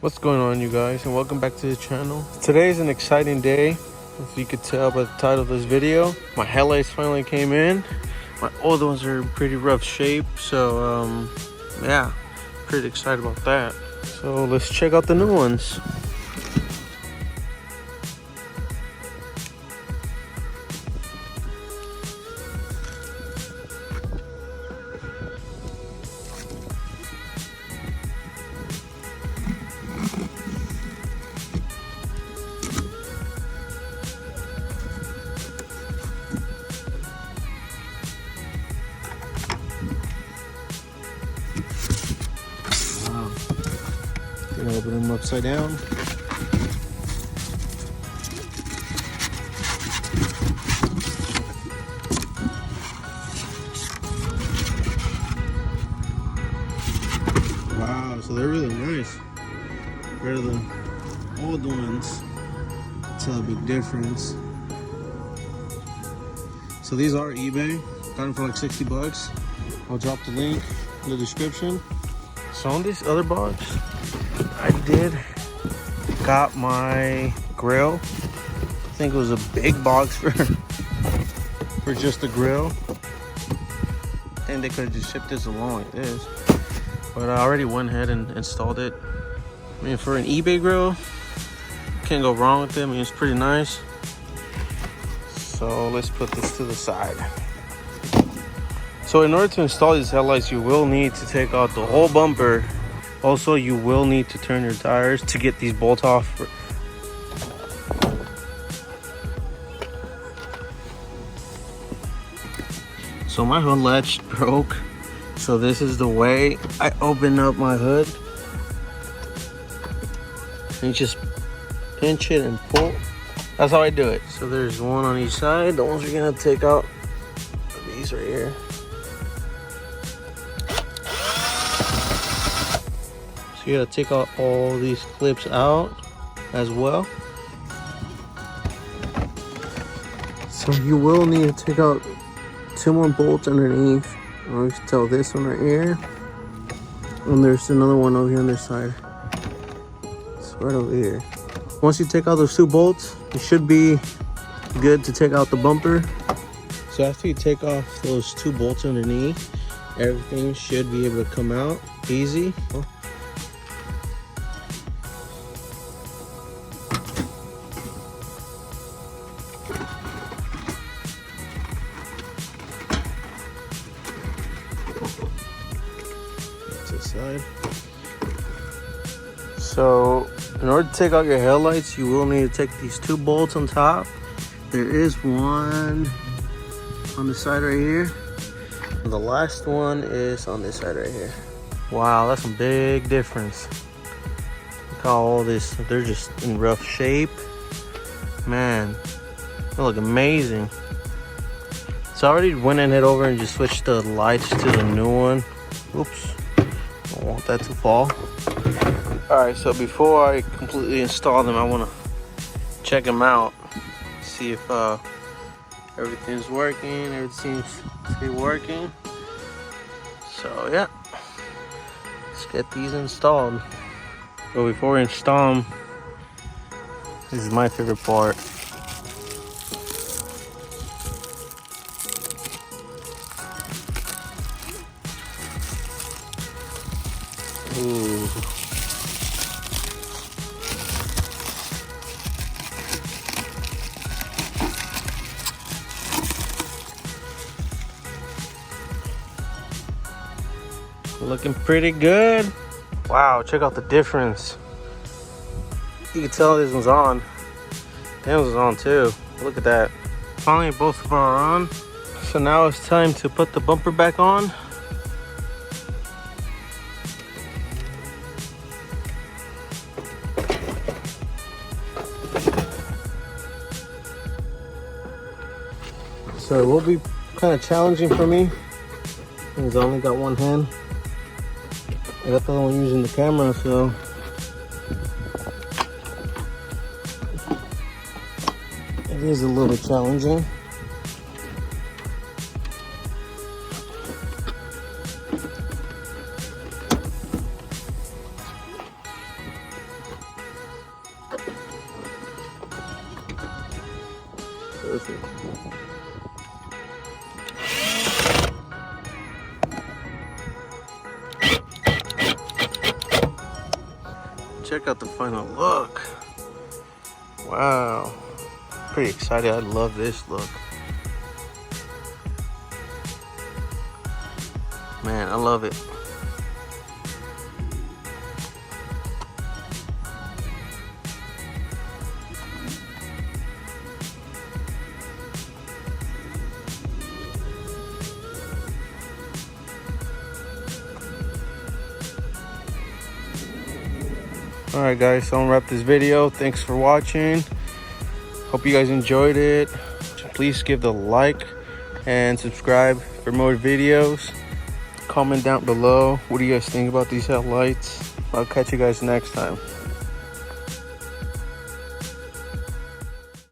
What's going on, you guys, and welcome back to the channel. Today is an exciting day, if you could tell by the title of this video. My headlights finally came in. My old ones are in pretty rough shape, so yeah, pretty excited about that. So let's check out the new ones. Gonna open them upside down. Wow, so they're really nice. Better than old ones. Tell a big difference. So these are eBay. Got them for like 60 bucks. I'll drop the link in the description. So on this other box, I got my grill. I think it was a big box for just the grill. I think they could have just shipped this along like this, but I already went ahead and installed it. I mean, for an eBay grill, can't go wrong with it. I mean, it's pretty nice. So let's put this to the side. So in order to install these headlights, you will need to take out the whole bumper. Also, you will need to turn your tires to get these bolts off. So my hood latch broke. So this is the way I open up my hood. And you just pinch it and pull. That's how I do it. So there's one on each side. The ones we're gonna take out are these right here. So you gotta take out all these clips out as well. So you will need to take out 2 more bolts underneath. You can tell this one right here. And there's another one over here on this side. It's right over here. Once you take out those 2 bolts, you should be good to take out the bumper. So after you take off those 2 bolts underneath, everything should be able to come out easy. Side. So in order to take out your headlights, you will need to take these 2 bolts on top. There is one on the side right here, and the last one is on this side right here. Wow, that's a big difference. Look how all this, they're just in rough shape. Man, they look amazing. So I already went and head over and just switched the lights to the new one. Oops. Don't want that to fall. Alright, so before I completely install them, I want to check them out, see if everything's working. Everything seems to be working. So yeah, let's get these installed. So before we install them, this is my favorite part. Ooh. Looking pretty good. Wow, check out the difference. You can tell this one's on. That one's on too. Look at that. Finally, both of them are on. So now it's time to put the bumper back on. So it will be kind of challenging for me because I only got one hand. I got the other one using the camera, so it is a little challenging. Perfect. Check out the final look. Wow. Pretty excited. I love this look. Man, I love it. Alright guys, so I'm gonna wrap this video. Thanks for watching. Hope you guys enjoyed it. Please give the like and subscribe for more videos. Comment down below, what do you guys think about these headlights? I'll catch you guys next time.